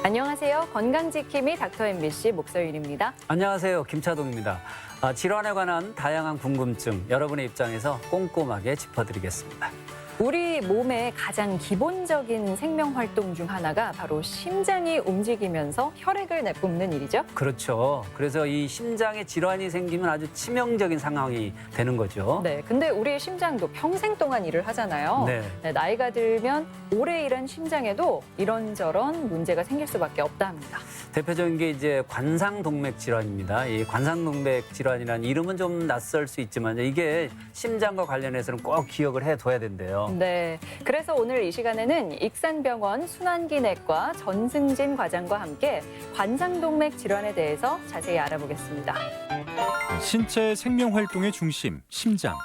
안녕하세요. 건강지킴이 닥터 MBC 목서윤입니다. 안녕하세요. 김차동입니다. 질환에 관한 다양한 궁금증 여러분의 입장에서 꼼꼼하게 짚어드리겠습니다. 우리 몸의 가장 기본적인 생명 활동 중 하나가 바로 심장이 움직이면서 혈액을 내뿜는 일이죠. 그렇죠. 그래서 이 심장에 질환이 생기면 아주 치명적인 상황이 되는 거죠. 네, 근데 우리 심장도 평생 동안 일을 하잖아요. 네. 나이가 들면 오래 일한 심장에도 이런저런 문제가 생길 수밖에 없다 합니다. 대표적인 게 이제 관상동맥 질환입니다. 이 관상동맥 질환이라는 이름은 좀 낯설 수 있지만 이게 심장과 관련해서는 꼭 기억을 해둬야 된대요. 네, 그래서 오늘 이 시간에는 익산병원 순환기내과 전승진 과장과 함께 관상동맥 질환에 대해서 자세히 알아보겠습니다. 신체 생명 활동의 중심, 심장.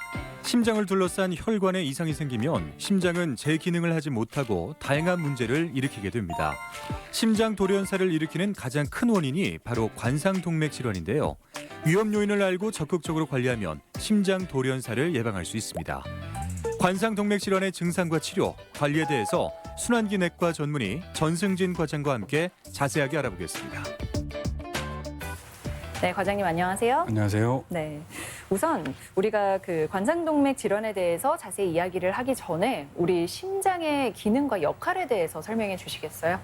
심장을 둘러싼 혈관에 이상이 생기면 심장은 제 기능을 하지 못하고 다양한 문제를 일으키게 됩니다. 심장 돌연사를 일으키는 가장 큰 원인이 바로 관상동맥 질환인데요. 위험 요인을 알고 적극적으로 관리하면 심장 돌연사를 예방할 수 있습니다. 관상동맥 질환의 증상과 치료, 관리에 대해서 순환기내과 전문의 전승진 과장과 함께 자세하게 알아보겠습니다. 네, 과장님 안녕하세요. 안녕하세요. 네, 우선 우리가 그 관상동맥 질환에 대해서 자세히 이야기를 하기 전에 우리 심장의 기능과 역할에 대해서 설명해 주시겠어요?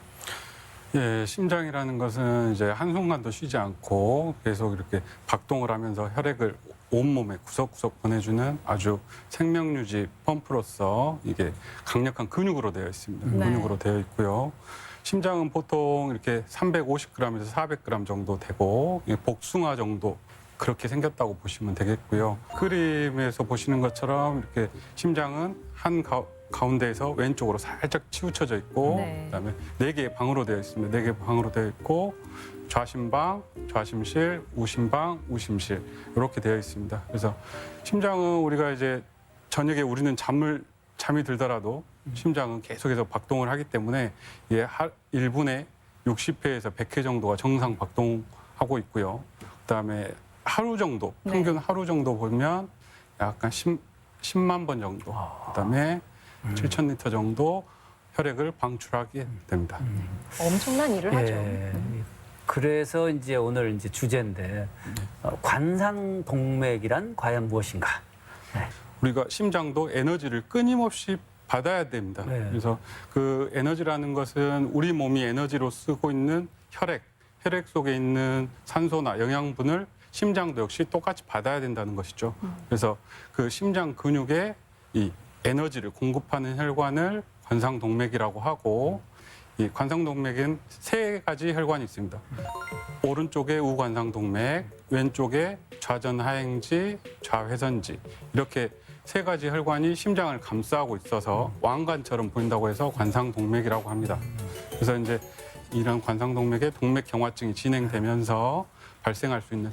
예, 심장이라는 것은 이제 한순간도 쉬지 않고 계속 이렇게 박동을 하면서 혈액을 온몸에 구석구석 보내주는 아주 생명유지 펌프로서 이게 강력한 근육으로 되어 있습니다. 네. 근육으로 되어 있고요. 심장은 보통 이렇게 350g에서 400g 정도 되고 복숭아 정도 그렇게 생겼다고 보시면 되겠고요. 그림에서 보시는 것처럼 이렇게 심장은 한 가운데에서 왼쪽으로 살짝 치우쳐져 있고 네. 그다음에 4개의 방으로 되어 있습니다. 4개의 방으로 되어 있고 좌심방, 좌심실, 우심방, 우심실 이렇게 되어 있습니다. 그래서 심장은 우리가 이제 저녁에 우리는 잠이 들더라도 심장은 계속해서 박동을 하기 때문에 1분에 60회에서 100회 정도가 정상 박동하고 있고요. 그다음에 하루 정도, 평균 하루 정도 보면 약간 10만 번 정도, 그다음에 7,000리터 정도 혈액을 방출하게 됩니다. 엄청난 일을 하죠. 예. 그래서 이제 오늘 이제 주제인데 관상동맥이란 과연 무엇인가? 우리가 심장도 에너지를 끊임없이 받아야 됩니다. 네. 그래서 그 에너지라는 것은 우리 몸이 에너지로 쓰고 있는 혈액 속에 있는 산소나 영양분을 심장도 역시 똑같이 받아야 된다는 것이죠. 그래서 그 심장 근육에 이 에너지를 공급하는 혈관을 관상동맥이라고 하고 이 관상동맥엔 3가지 혈관이 있습니다. 오른쪽에 우관상동맥, 왼쪽에 좌전하행지, 좌회선지 이렇게 3가지 혈관이 심장을 감싸고 있어서 왕관처럼 보인다고 해서 관상동맥이라고 합니다. 그래서 이제 이런 관상동맥에 동맥경화증이 진행되면서 발생할 수 있는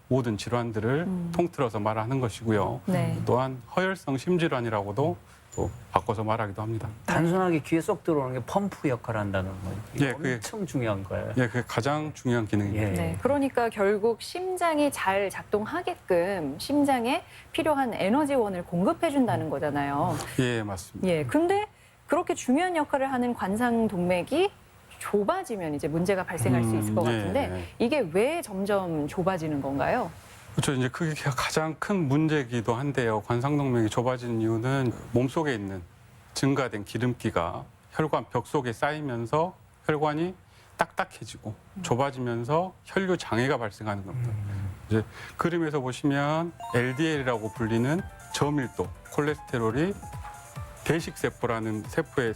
모든 질환들을 통틀어서 말하는 것이고요. 네. 또한 허혈성 심질환이라고도 또 바꿔서 말하기도 합니다. 단순하게 귀에 쏙 들어오는 게 펌프 역할을 한다는 거. 예, 엄청 중요한 거예요. 예, 그게 가장 중요한 기능입니다. 예. 네, 그러니까 결국 심장이 잘 작동하게끔 심장에 필요한 에너지원을 공급해 준다는 거잖아요. 예, 맞습니다. 예, 근데 그렇게 중요한 역할을 하는 관상동맥이 좁아지면 이제 문제가 발생할 수 있을 것 같은데 예. 이게 왜 점점 좁아지는 건가요? 그렇죠. 이제 그게 가장 큰 문제이기도 한데요. 관상동맥이 좁아지는 이유는 몸속에 있는 증가된 기름기가 혈관 벽 속에 쌓이면서 혈관이 딱딱해지고 좁아지면서 혈류 장애가 발생하는 겁니다. 이제 그림에서 보시면 LDL이라고 불리는 저밀도 콜레스테롤이 대식세포라는 세포에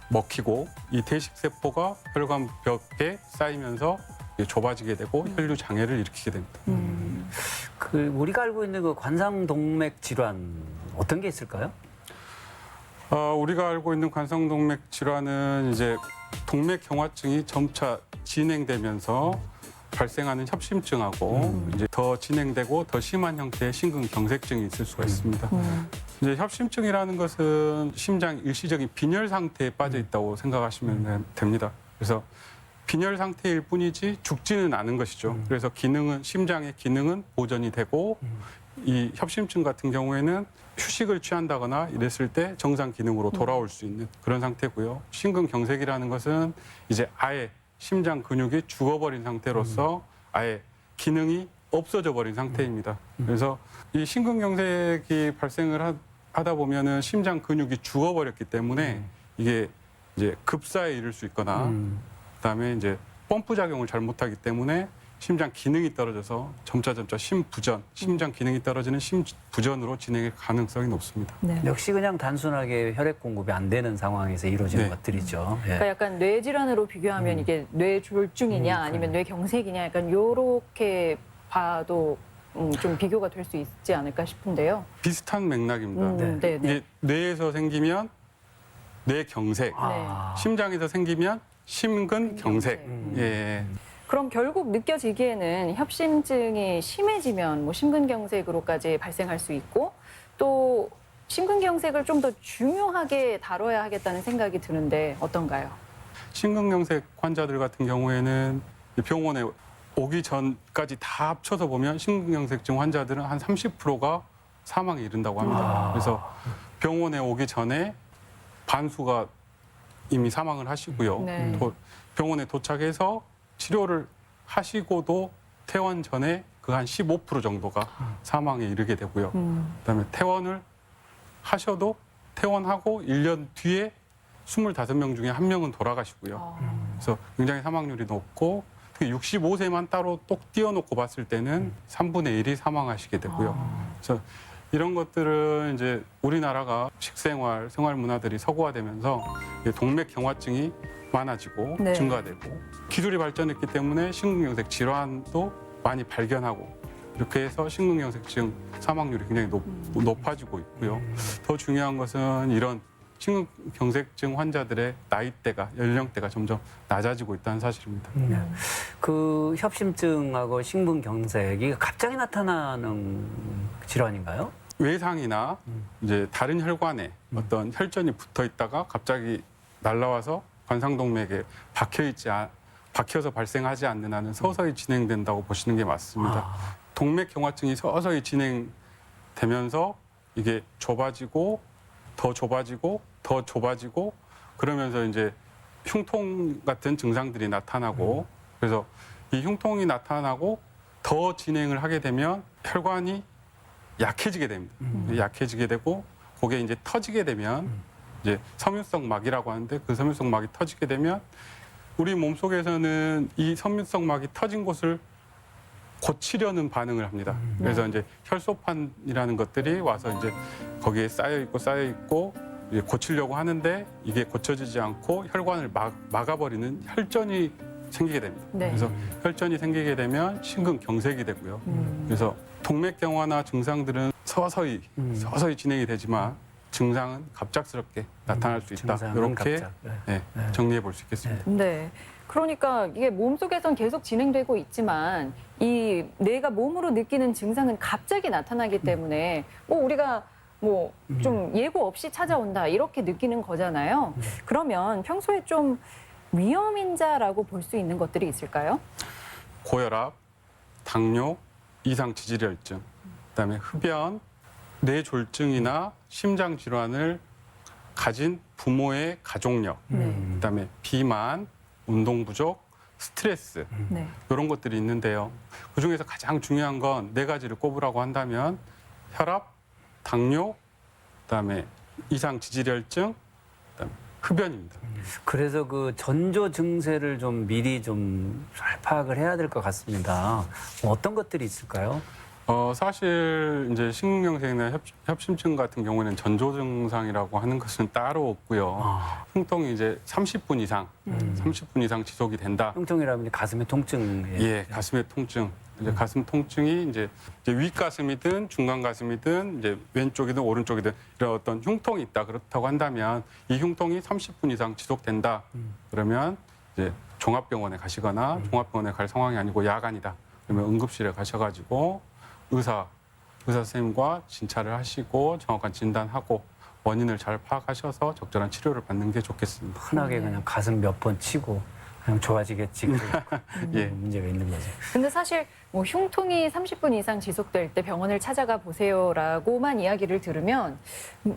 먹히고 이 대식세포가 혈관 벽에 쌓이면서 좁아지게 되고 혈류 장애를 일으키게 됩니다. 그 우리가 알고 있는 그 관상동맥 질환 어떤 게 있을까요? 우리가 알고 있는 관상동맥 질환은 이제 동맥경화증이 점차 진행되면서 발생하는 협심증하고 이제 더 진행되고 더 심한 형태의 심근경색증이 있을 수가 있습니다. 이제 협심증이라는 것은 심장 일시적인 빈혈 상태에 빠져 있다고 생각하시면 됩니다. 그래서 빈혈 상태일 뿐이지 죽지는 않은 것이죠. 그래서 심장의 기능은 보존이 되고 이 협심증 같은 경우에는 휴식을 취한다거나 이랬을 때 정상 기능으로 돌아올 수 있는 그런 상태고요. 심근경색이라는 것은 이제 아예 심장 근육이 죽어버린 상태로서 아예 기능이 없어져 버린 상태입니다. 그래서 이 심근경색이 발생을 하다 보면은 심장 근육이 죽어버렸기 때문에 이게 이제 급사에 이를 수 있거나 그다음에 이제 펌프 작용을 잘못하기 때문에 심장 기능이 떨어져서 점차 심부전, 심장 기능이 떨어지는 심부전으로 진행할 가능성이 높습니다. 네. 역시 그냥 단순하게 혈액 공급이 안 되는 상황에서 이루어지는 네. 것들이죠. 예. 그러니까 약간 뇌질환으로 비교하면 이게 뇌졸중이냐 아니면 뇌경색이냐 약간 요렇게 봐도 좀 비교가 될 수 있지 않을까 싶은데요. 비슷한 맥락입니다. 네, 네. 이게 뇌에서 생기면 뇌경색, 아. 심장에서 생기면 심근경색. 예. 그럼 결국 느껴지기에는 협심증이 심해지면 뭐 심근경색으로까지 발생할 수 있고 또 심근경색을 좀 더 중요하게 다뤄야 하겠다는 생각이 드는데 어떤가요? 심근경색 환자들 같은 경우에는 병원에 오기 전까지 다 합쳐서 보면 심근경색증 환자들은 한 30%가 사망에 이른다고 합니다. 그래서 병원에 오기 전에 반수가 이미 사망을 하시고요. 네. 또 병원에 도착해서 치료를 하시고도 퇴원 전에 그 한 15% 정도가 사망에 이르게 되고요. 그다음에 퇴원을 하셔도 퇴원하고 1년 뒤에 25명 중에 1명은 돌아가시고요. 그래서 굉장히 사망률이 높고 특히 65세만 따로 똑 띄워놓고 봤을 때는 3분의 1이 사망하시게 되고요. 그래서 이런 것들은 이제 우리나라가 식생활, 생활 문화들이 서구화되면서 동맥경화증이 많아지고 네. 증가되고 기술이 발전했기 때문에 심근경색 질환도 많이 발견하고 이렇게 해서 심근경색증 사망률이 굉장히 높아지고 있고요. 더 중요한 것은 이런 심근경색증 환자들의 나이대가 연령대가 점점 낮아지고 있다는 사실입니다. 그 협심증하고 심근경색이 갑자기 나타나는 질환인가요? 외상이나 이제 다른 혈관에 어떤 혈전이 붙어 있다가 갑자기 날라와서 관상동맥에 박혀서 발생하지 않는 한은 서서히 진행된다고 보시는 게 맞습니다. 동맥경화증이 서서히 진행되면서 이게 좁아지고 더 좁아지고 더 좁아지고 그러면서 이제 흉통 같은 증상들이 나타나고 그래서 이 흉통이 나타나고 더 진행을 하게 되면 혈관이 약해지게 됩니다. 약해지게 되고 그게 이제 터지게 되면 이제 섬유성 막이라고 하는데 그 섬유성 막이 터지게 되면 우리 몸속에서는 이 섬유성 막이 터진 곳을 고치려는 반응을 합니다. 그래서 이제 혈소판이라는 것들이 와서 이제 거기에 쌓여 있고 이제 고치려고 하는데 이게 고쳐지지 않고 혈관을 막아버리는 혈전이 생기게 됩니다. 네. 그래서 혈전이 생기게 되면 심근경색이 되고요. 그래서 동맥경화나 증상들은 서서히 진행이 되지만 증상은 갑작스럽게 나타날 수 있다. 증상은 이렇게 갑작. 네, 정리해 볼 수 있겠습니다. 네. 그러니까 이게 몸속에선 계속 진행되고 있지만 이 뇌가 몸으로 느끼는 증상은 갑자기 나타나기 때문에 뭐 우리가 뭐 좀 예고 없이 찾아온다 이렇게 느끼는 거잖아요. 그러면 평소에 좀 위험인자라고 볼 수 있는 것들이 있을까요? 고혈압, 당뇨, 이상 지질혈증, 그다음에 흡연, 뇌졸중이나 심장 질환을 가진 부모의 가족력, 그다음에 비만, 운동 부족, 스트레스 네. 이런 것들이 있는데요. 그 중에서 가장 중요한 건 네 가지를 꼽으라고 한다면 혈압, 당뇨, 그다음에 이상 지질혈증, 그다음에 흡연입니다. 그래서 그 전조 증세를 좀 미리 좀 잘 파악을 해야 될 것 같습니다. 뭐 어떤 것들이 있을까요? 사실 이제 심근경색이나 협심증 같은 경우에는 전조 증상이라고 하는 것은 따로 없고요. 흉통이 이제 30분 이상 지속이 된다. 흉통이라면 이제 가슴의 통증. 예, 가슴의 통증. 이제 가슴 통증이 이제 윗가슴이든 중간 가슴이든 이제 왼쪽이든 오른쪽이든 이런 어떤 흉통이 있다. 그렇다고 한다면 이 흉통이 30분 이상 지속된다. 그러면 이제 종합병원에 가시거나 종합병원에 갈 상황이 아니고 야간이다. 그러면 응급실에 가셔가지고 의사 선생님과 진찰을 하시고 정확한 진단하고 원인을 잘 파악하셔서 적절한 치료를 받는 게 좋겠습니다. 흔하게 그냥 가슴 몇 번 치고 그냥 좋아지겠지. 예. 문제가 있는 거죠. 근데 사실 뭐 흉통이 30분 이상 지속될 때 병원을 찾아가 보세요라고만 이야기를 들으면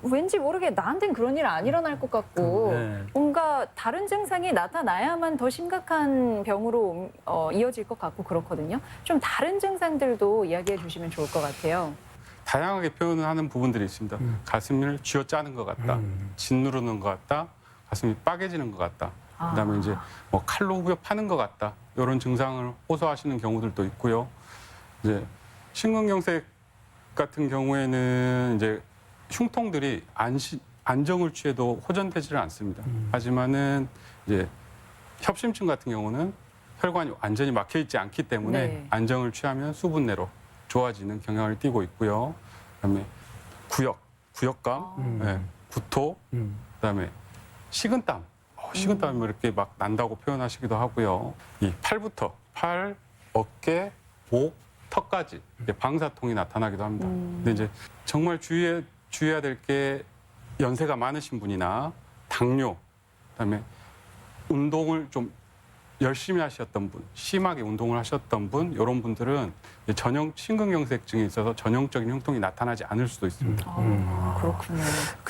왠지 모르게 나한텐 그런 일 안 일어날 것 같고 네. 뭔가 뭔가 다른 증상이 나타나야만 더 심각한 병으로 이어질 것 같고 그렇거든요. 좀 다른 증상들도 이야기해 주시면 좋을 것 같아요. 다양하게 표현을 하는 부분들이 있습니다. 가슴을 쥐어짜는 것 같다, 짓누르는 것 같다, 가슴이 빠개지는 것 같다. 그다음에 이제 뭐 칼로 후벼 파는 것 같다. 이런 증상을 호소하시는 경우들도 있고요. 이제 심근경색 같은 경우에는 이제 흉통들이 안정을 취해도 호전되지를 않습니다. 하지만은 이제 협심증 같은 경우는 혈관이 완전히 막혀 있지 않기 때문에 네. 안정을 취하면 수분 내로 좋아지는 경향을 띠고 있고요. 그다음에 구역감, 네, 구토, 그다음에 식은땀. 식은땀이 뭐 이렇게 막 난다고 표현하시기도 하고요. 이 팔부터 팔, 어깨, 목, 턱까지 이제 방사통이 나타나기도 합니다. 근데 이제 정말 주의해야 될 게 연세가 많으신 분이나 당뇨, 그다음에 운동을 좀 열심히 하셨던 분, 심하게 운동을 하셨던 분, 이런 분들은 이제 전형 심근경색증이 있어서 전형적인 흉통이 나타나지 않을 수도 있습니다. 그렇군요.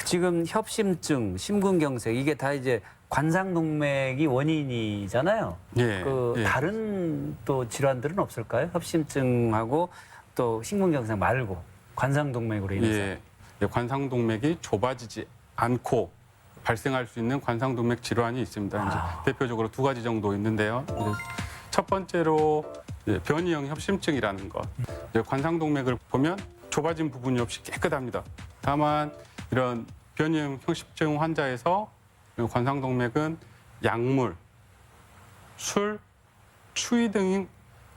지금 협심증, 심근경색 이게 다 이제 관상동맥이 원인이잖아요. 예, 예. 다른 또 질환들은 없을까요? 협심증하고 또 심근경색 말고 관상동맥으로 인해서. 예, 관상동맥이 좁아지지 않고 발생할 수 있는 관상동맥 질환이 있습니다. 이제 대표적으로 두 가지 정도 있는데요. 이제 첫 번째로 이제 변이형 협심증이라는 것. 이제 관상동맥을 보면 좁아진 부분이 없이 깨끗합니다. 다만 이런 변이형 협심증 환자에서 관상동맥은 약물, 술, 추위 등의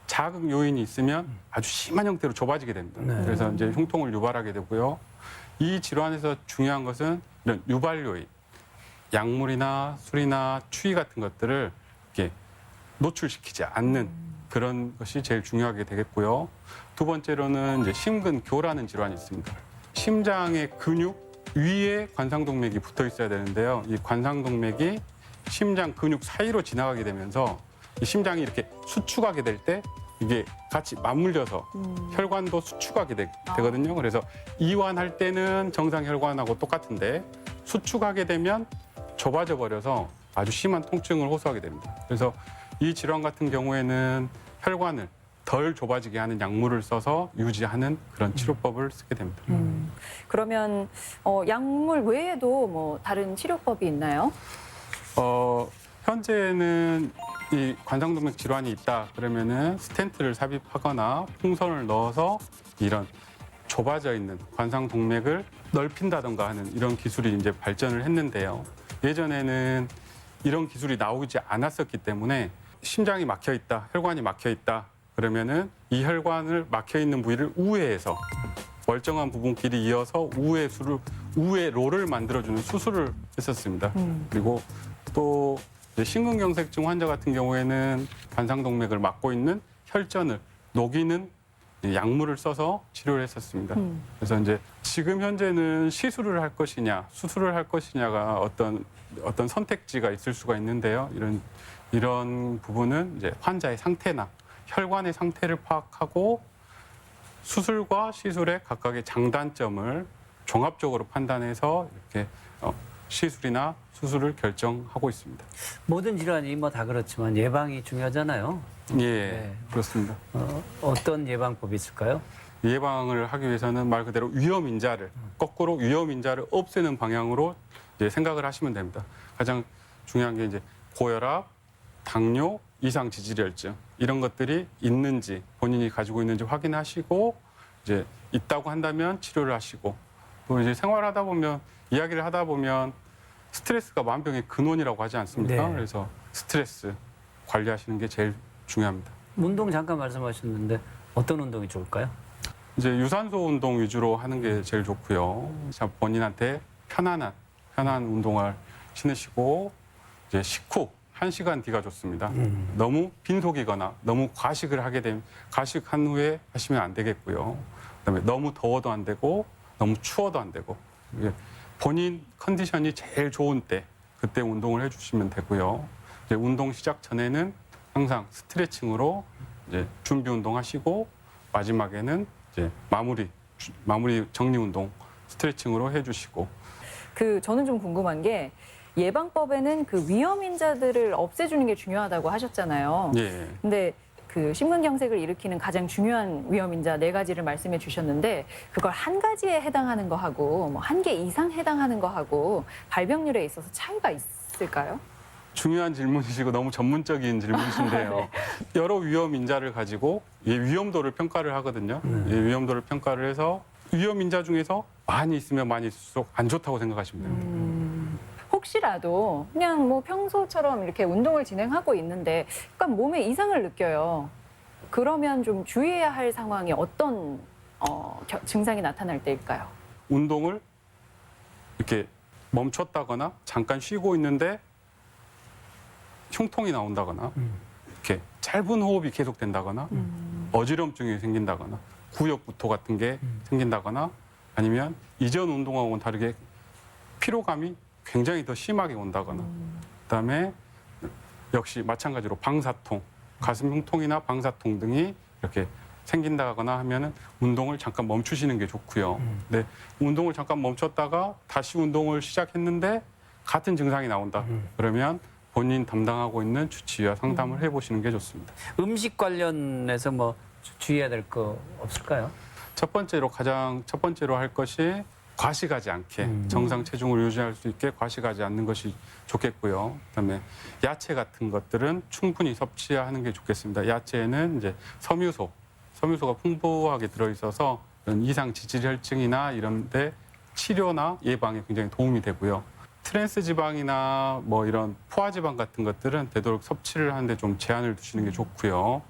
자극 요인이 있으면 아주 심한 형태로 좁아지게 됩니다. 네. 그래서 이제 흉통을 유발하게 되고요. 이 질환에서 중요한 것은 이런 유발 요인, 약물이나 술이나 추위 같은 것들을 이렇게 노출시키지 않는 그런 것이 제일 중요하게 되겠고요. 두 번째로는 이제 심근교라는 질환이 있습니다. 심장의 근육 위에 관상동맥이 붙어 있어야 되는데요. 이 관상동맥이 심장 근육 사이로 지나가게 되면서 이 심장이 이렇게 수축하게 될 때 이게 같이 맞물려서 혈관도 수축하게 되거든요. 그래서 이완할 때는 정상 혈관하고 똑같은데 수축하게 되면 좁아져 버려서 아주 심한 통증을 호소하게 됩니다. 그래서 이 질환 같은 경우에는 혈관을 덜 좁아지게 하는 약물을 써서 유지하는 그런 치료법을 쓰게 됩니다. 그러면 약물 외에도 뭐 다른 치료법이 있나요? 현재는 이 관상동맥 질환이 있다 그러면은 스텐트를 삽입하거나 풍선을 넣어서 이런 좁아져 있는 관상동맥을 넓힌다던가 하는 이런 기술이 이제 발전을 했는데요. 예전에는 이런 기술이 나오지 않았었기 때문에 심장이 막혀 있다, 혈관이 막혀 있다 그러면은 이 혈관을 막혀 있는 부위를 우회해서 멀쩡한 부분끼리 이어서 우회로를 만들어주는 수술을 했었습니다. 그리고 또 이제 심근경색증 환자 같은 경우에는 관상동맥을 막고 있는 혈전을 녹이는 약물을 써서 치료를 했었습니다. 그래서 이제 지금 현재는 시술을 할 것이냐, 수술을 할 것이냐가 어떤 선택지가 있을 수가 있는데요. 이런 부분은 이제 환자의 상태나 혈관의 상태를 파악하고 수술과 시술의 각각의 장단점을 종합적으로 판단해서 이렇게 시술이나 수술을 결정하고 있습니다. 모든 질환이 뭐 다 그렇지만 예방이 중요하잖아요. 예, 네. 그렇습니다. 어떤 예방법이 있을까요? 예방을 하기 위해서는 말 그대로 위험인자를 거꾸로 위험인자를 없애는 방향으로 이제 생각을 하시면 됩니다. 가장 중요한 게 이제 고혈압, 당뇨, 이상 지질혈증 이런 것들이 있는지 본인이 가지고 있는지 확인하시고 이제 있다고 한다면 치료를 하시고 또 이제 생활하다 보면 이야기를 하다 보면 스트레스가 만병의 근원이라고 하지 않습니까? 네. 그래서 스트레스 관리하시는 게 제일 중요합니다. 운동 잠깐 말씀하셨는데 어떤 운동이 좋을까요? 이제 유산소 운동 위주로 하는 게 제일 좋고요. 자, 본인한테 편한 운동을 신으시고 이제 식후 1시간 뒤가 좋습니다. 너무 빈속이거나 너무 과식한 후에 하시면 안 되겠고요. 그다음에 너무 더워도 안 되고 너무 추워도 안 되고 본인 컨디션이 제일 좋은 때 그때 운동을 해주시면 되고요. 이제 운동 시작 전에는 항상 스트레칭으로 이제 준비 운동하시고 마지막에는 이제 마무리 정리 운동 스트레칭으로 해주시고. 저는 좀 궁금한 게 예방법에는 그 위험인자들을 없애주는 게 중요하다고 하셨잖아요. 예. 근데 그 심근경색을 일으키는 가장 중요한 위험인자 4가지를 말씀해 주셨는데 그걸 한 가지에 해당하는 거하고 뭐 1개 이상 해당하는 거하고 발병률에 있어서 차이가 있을까요? 중요한 질문이시고 너무 전문적인 질문이신데요. 여러 위험 인자를 가지고 이 위험도를 평가를 하거든요. 이 위험도를 평가를 해서 위험 인자 중에서 많이 있으면 많이 있을수록 안 좋다고 생각하시면 됩니다. 혹시라도 그냥 뭐 평소처럼 이렇게 운동을 진행하고 있는데 약간 몸에 이상을 느껴요. 그러면 좀 주의해야 할 상황이 어떤 증상이 나타날 때일까요? 운동을 이렇게 멈췄다거나 잠깐 쉬고 있는데 흉통이 나온다거나 이렇게 짧은 호흡이 계속된다거나 어지럼증이 생긴다거나 구역구토 같은 게 생긴다거나 아니면 이전 운동하고는 다르게 피로감이 굉장히 더 심하게 온다거나 그다음에 역시 마찬가지로 방사통, 가슴 흉통이나 방사통 등이 이렇게 생긴다거나 하면은 운동을 잠깐 멈추시는 게 좋고요. 근데 운동을 잠깐 멈췄다가 다시 운동을 시작했는데 같은 증상이 나온다. 그러면 본인 담당하고 있는 주치의와 상담을 해보시는 게 좋습니다. 음식 관련해서 뭐 주의해야 될 거 없을까요? 첫 번째로 할 것이 과식하지 않게 정상 체중을 유지할 수 있게 과식하지 않는 것이 좋겠고요. 그다음에 야채 같은 것들은 충분히 섭취하는 게 좋겠습니다. 야채에는 이제 섬유소가 풍부하게 들어있어서 이런 이상 지질혈증이나 이런데 치료나 예방에 굉장히 도움이 되고요. 트랜스 지방이나 뭐 이런 포화 지방 같은 것들은 되도록 섭취를 하는데 좀 제한을 두시는 게 좋고요.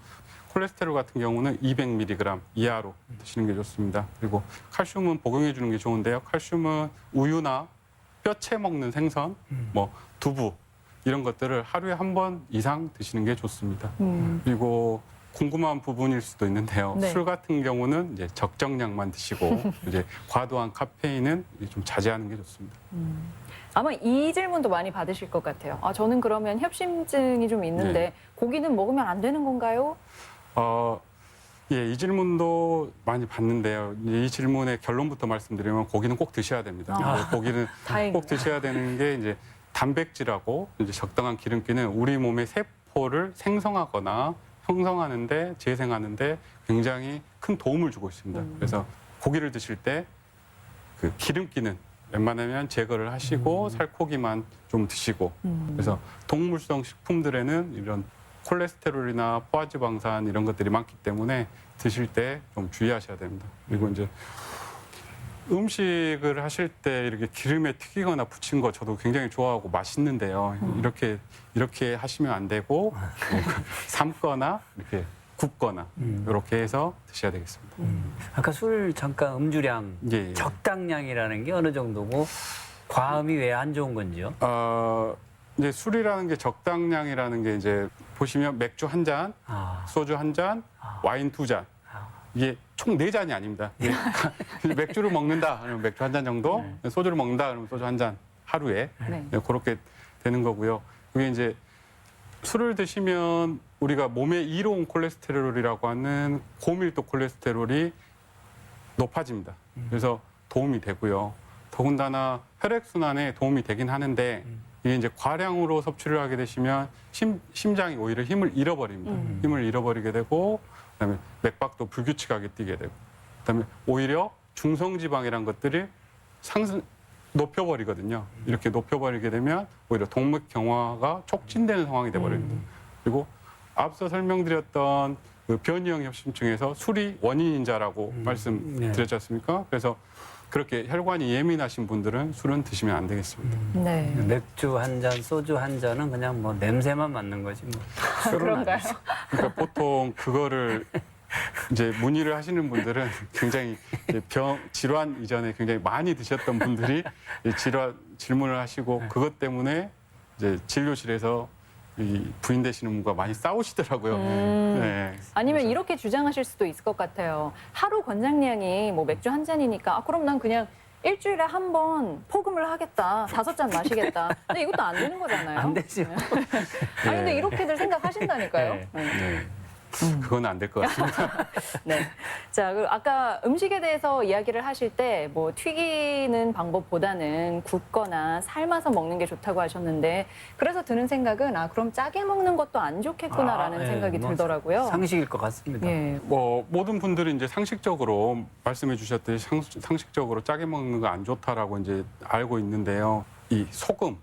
콜레스테롤 같은 경우는 200mg 이하로 드시는 게 좋습니다. 그리고 칼슘은 복용해 주는 게 좋은데요. 칼슘은 우유나 뼈채 먹는 생선, 뭐 두부 이런 것들을 하루에 한 번 이상 드시는 게 좋습니다. 그리고 궁금한 부분일 수도 있는데요. 네. 술 같은 경우는 이제 적정량만 드시고 이제 과도한 카페인은 좀 자제하는 게 좋습니다. 아마 이 질문도 많이 받으실 것 같아요. 아, 저는 그러면 협심증이 좀 있는데 네. 고기는 먹으면 안 되는 건가요? 예, 이 질문도 많이 받는데요. 이 질문의 결론부터 말씀드리면 고기는 꼭 드셔야 됩니다. 아. 고기는 다행이다. 꼭 드셔야 되는 게 이제 단백질하고 이제 적당한 기름기는 우리 몸의 세포를 생성하거나 형성하는데 재생하는데 굉장히 큰 도움을 주고 있습니다. 그래서 고기를 드실 때 그 기름기는 웬만하면 제거를 하시고 살코기만 좀 드시고 그래서 동물성 식품들에는 이런 콜레스테롤이나 포화지방산 이런 것들이 많기 때문에 드실 때 좀 주의하셔야 됩니다. 그리고 이제 음식을 하실 때 이렇게 기름에 튀기거나 부친 거 저도 굉장히 좋아하고 맛있는데요. 이렇게 하시면 안 되고 삶거나 이렇게 굽거나 이렇게 해서 드셔야 되겠습니다. 아까 술 잠깐 음주량 예, 예. 적당량이라는 게 어느 정도고 과음이 왜 안 좋은 건지요? 이제 술이라는 게 적당량이라는 게 이제 보시면 맥주 한 잔, 아, 소주 한 잔, 와인 두 잔. 이게 총 4잔이 아닙니다. 맥주를 먹는다 그러면 맥주 한 잔 정도, 소주를 먹는다 그러면 소주 한 잔 하루에 네. 그렇게 되는 거고요. 그게 이제 술을 드시면 우리가 몸에 이로운 콜레스테롤이라고 하는 고밀도 콜레스테롤이 높아집니다. 그래서 도움이 되고요. 더군다나 혈액순환에 도움이 되긴 하는데 이게 이제 과량으로 섭취를 하게 되시면 심장이 오히려 힘을 잃어버립니다. 힘을 잃어버리게 되고 그다음에 맥박도 불규칙하게 뛰게 되고 그다음에 오히려 중성지방이란 것들이 높여버리거든요. 이렇게 높여버리게 되면 오히려 동맥 경화가 촉진되는 상황이 돼버립니다. 그리고 앞서 설명드렸던 그 변이형 협심증에서 술이 원인인자라고 말씀드렸지 않습니까? 그래서 그렇게 혈관이 예민하신 분들은 술은 드시면 안 되겠습니다. 네. 맥주 한 잔, 소주 한 잔은 그냥 뭐 냄새만 맡는 거지 뭐. 그런가요? 그러니까 보통 그거를 이제 문의를 하시는 분들은 굉장히 이제 질환 이전에 굉장히 많이 드셨던 분들이 질문을 하시고 그것 때문에 이제 진료실에서 이 부인 되시는 분과 많이 싸우시더라고요. 네. 아니면 이렇게 주장하실 수도 있을 것 같아요. 하루 권장량이 뭐 맥주 한 잔이니까 그럼 난 그냥 일주일에 한 번 포금을 하겠다. 5잔 마시겠다. 근데 이것도 안 되는 거잖아요. 안 되죠. 아니 근데 이렇게들 생각하신다니까요. 네. 네. 그건 안 될 것 같습니다. 네. 자, 그리고 아까 음식에 대해서 이야기를 하실 때 뭐 튀기는 방법보다는 굽거나 삶아서 먹는 게 좋다고 하셨는데 그래서 드는 생각은 그럼 짜게 먹는 것도 안 좋겠구나라는 예, 생각이 뭐 들더라고요. 상식일 것 같습니다. 예. 뭐 모든 분들이 이제 상식적으로 말씀해 주셨듯이 상식적으로 짜게 먹는 거 안 좋다라고 이제 알고 있는데요. 이 소금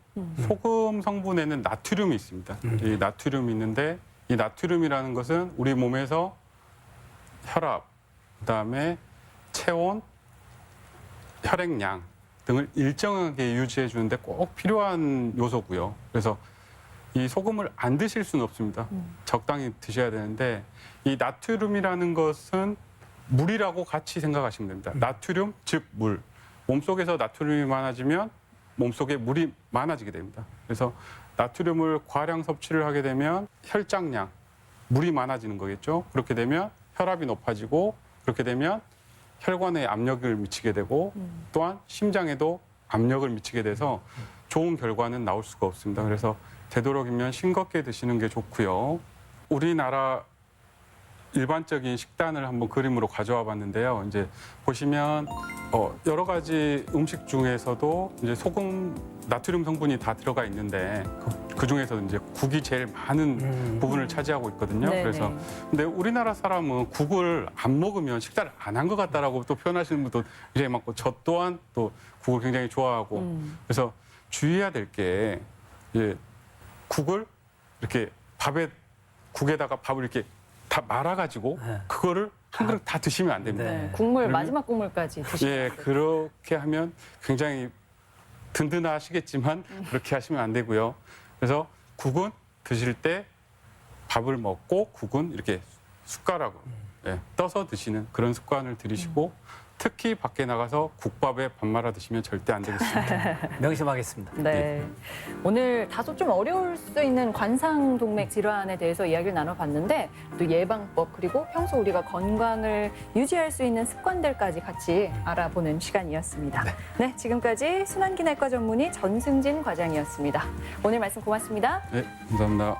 성분에는 나트륨이 있습니다. 이 나트륨이 있는데 이 나트륨이라는 것은 우리 몸에서 혈압, 그다음에 체온, 혈액량 등을 일정하게 유지해 주는데 꼭 필요한 요소고요. 그래서 이 소금을 안 드실 수는 없습니다. 적당히 드셔야 되는데 이 나트륨이라는 것은 물이라고 같이 생각하시면 됩니다. 나트륨 즉 물. 몸속에서 나트륨이 많아지면 몸속에 물이 많아지게 됩니다. 그래서 나트륨을 과량 섭취를 하게 되면 혈장량, 물이 많아지는 거겠죠. 그렇게 되면 혈압이 높아지고 그렇게 되면 혈관에 압력을 미치게 되고 또한 심장에도 압력을 미치게 돼서 좋은 결과는 나올 수가 없습니다. 그래서 되도록이면 싱겁게 드시는 게 좋고요. 우리나라 일반적인 식단을 한번 그림으로 가져와 봤는데요. 이제 보시면 여러 가지 음식 중에서도 이제 소금, 나트륨 성분이 다 들어가 있는데 그 중에서 이제 국이 제일 많은 부분을 차지하고 있거든요. 네네. 그래서 근데 우리나라 사람은 국을 안 먹으면 식사를 안 한 것 같다라고 또 표현하시는 분도 굉장히 많고 저 또한 또 국을 굉장히 좋아하고 그래서 주의해야 될 게 국을 이렇게 국에다가 밥을 이렇게 다 말아가지고 네. 그거를 한 그릇 다 드시면 안 됩니다. 네, 네. 국물 그러면- 마지막 국물까지 드시면 예, 그렇게 하면 굉장히 든든하시겠지만 그렇게 하시면 안 되고요. 그래서 국은 드실 때 밥을 먹고 국은 이렇게 숟가락으로 떠서 드시는 그런 습관을 들이시고 특히 밖에 나가서 국밥에 밥 말아 드시면 절대 안 되겠습니다. 명심하겠습니다. 네. 오늘 다소 좀 어려울 수 있는 관상동맥 질환에 대해서 이야기를 나눠봤는데 또 예방법 그리고 평소 우리가 건강을 유지할 수 있는 습관들까지 같이 알아보는 시간이었습니다. 네, 지금까지 순환기내과 전문의 전승진 과장이었습니다. 오늘 말씀 고맙습니다. 네, 감사합니다.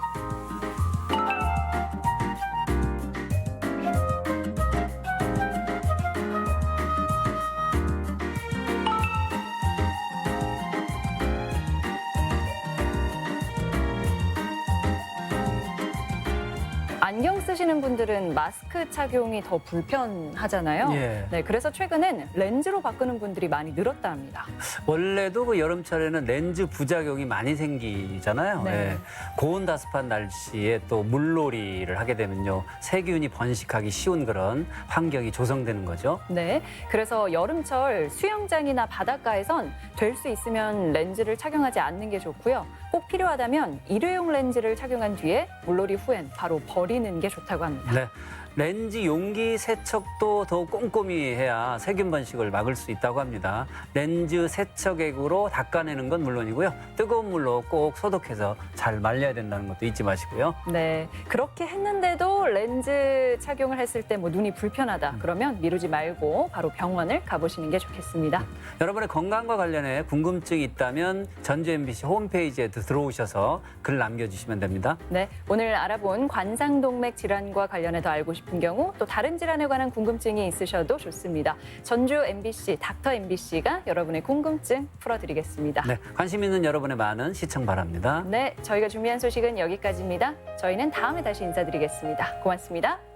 안경 쓰시는 분들은 마스크 착용이 더 불편하잖아요. 예. 네, 그래서 최근엔 렌즈로 바꾸는 분들이 많이 늘었다 합니다. 원래도 그 여름철에는 렌즈 부작용이 많이 생기잖아요. 네. 예. 고온다습한 날씨에 또 물놀이를 하게 되면요. 세균이 번식하기 쉬운 그런 환경이 조성되는 거죠. 네, 그래서 여름철 수영장이나 바닷가에선 될 수 있으면 렌즈를 착용하지 않는 게 좋고요. 꼭 필요하다면 일회용 렌즈를 착용한 뒤에 물놀이 후엔 바로 버리는 게 좋다고 합니다. 네. 렌즈 용기 세척도 더 꼼꼼히 해야 세균 번식을 막을 수 있다고 합니다. 렌즈 세척액으로 닦아내는 건 물론이고요. 뜨거운 물로 꼭 소독해서 잘 말려야 된다는 것도 잊지 마시고요. 네, 그렇게 했는데도 렌즈 착용을 했을 때 뭐 눈이 불편하다 그러면 미루지 말고 바로 병원을 가보시는 게 좋겠습니다. 여러분의 건강과 관련해 궁금증이 있다면 전주 MBC 홈페이지에 들어오셔서 글 남겨주시면 됩니다. 네, 오늘 알아본 관상동맥 질환과 관련해 더 알고 싶은 경우 또 다른 질환에 관한 궁금증이 있으셔도 좋습니다. 전주 MBC 닥터 MBC가 여러분의 궁금증 풀어드리겠습니다. 네, 관심 있는 여러분의 많은 시청 바랍니다. 네, 저희가 준비한 소식은 여기까지입니다. 저희는 다음에 다시 인사드리겠습니다. 고맙습니다.